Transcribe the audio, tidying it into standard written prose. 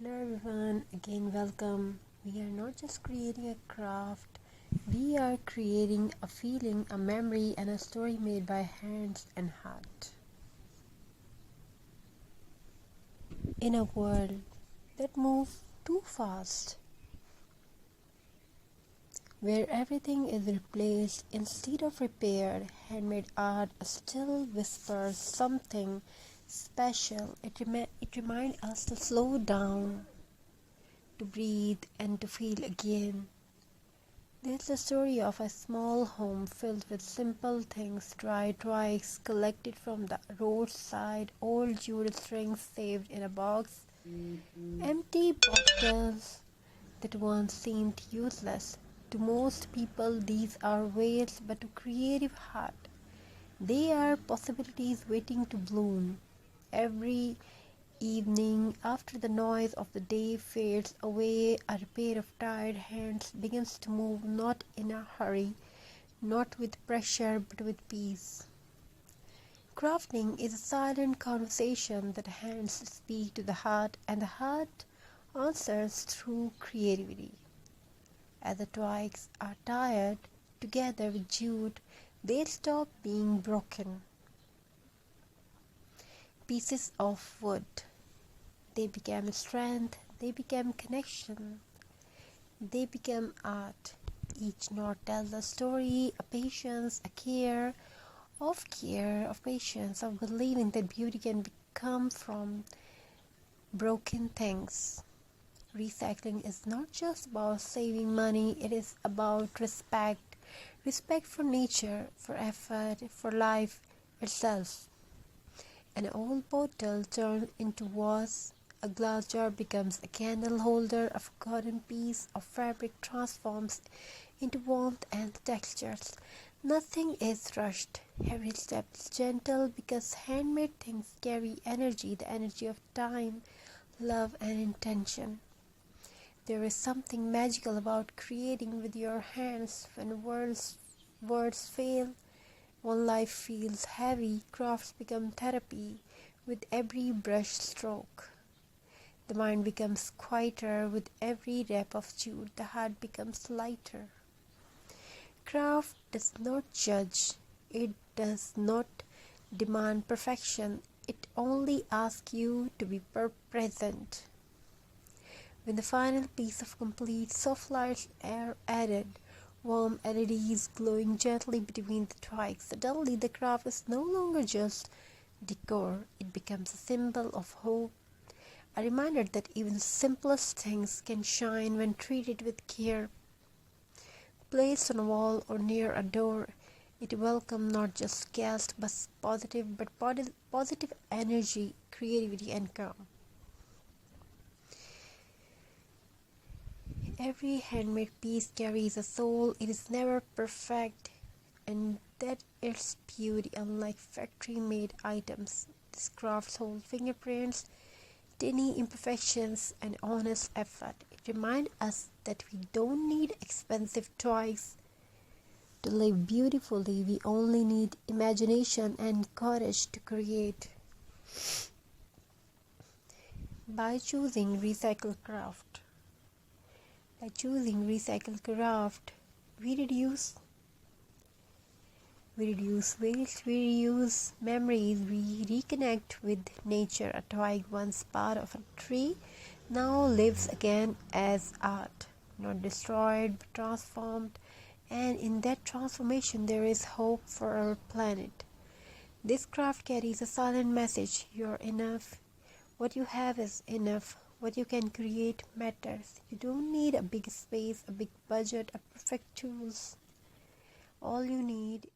Hello everyone, again welcome. We are not just creating a craft, we are creating a feeling, a memory, and a story made by hands and heart. In a world that moves too fast, where everything is replaced instead of repaired, handmade art still whispers something special. It reminds us to slow down, to breathe, and to feel again. There's the story of a small home filled with simple things, dry twigs collected from the roadside, old jewel strings saved in a box, empty bottles that once seemed useless. To most people, these are waste, but to creative heart, they are possibilities waiting to bloom. Every evening, after the noise of the day fades away, a pair of tired hands begins to move, not in a hurry, not with pressure, but with peace. Crafting is a silent conversation that hands speak to the heart, and the heart answers through creativity. As the twigs are tied together with jute, they stop being broken pieces of wood. They became strength, they became connection, they became art. Each knot tells a story, a patience, a care, of patience, of believing that beauty can come from broken things. Recycling is not just about saving money, it is about respect. Respect for nature, for effort, for life itself. An old bottle turned into vase, a glass jar becomes a candle holder, a forgotten piece of fabric transforms into warmth and textures. Nothing is rushed. Every step is gentle because handmade things carry energy, the energy of time, love, and intention. There is something magical about creating with your hands when words fail. When life feels heavy, crafts become therapy with every brush stroke. The mind becomes quieter with every wrap of jute. The heart becomes lighter. Craft does not judge. It does not demand perfection. It only asks you to be present. When the final piece of complete, soft lights are added, warm LEDs glowing gently between the twigs, suddenly the craft is no longer just decor. It becomes a symbol of hope, a reminder that even the simplest things can shine when treated with care. Placed on a wall or near a door, it welcomes not just guests but positive energy, creativity, and calm. Every handmade piece carries a soul. It is never perfect, and that its beauty. Unlike factory-made items, this craft holds fingerprints, tiny imperfections, and honest effort. It reminds us that we don't need expensive toys to live beautifully. We only need imagination and courage to create. By choosing recycled craft, by choosing recycled craft, we reduce waste, we reuse memories, we reconnect with nature. A twig once part of a tree now lives again as art, not destroyed but transformed, and in that transformation there is hope for our planet. This craft carries a silent message: you're enough. What you have is enough. What you can create matters. You don't need a big space, a big budget, a perfect tools. All you need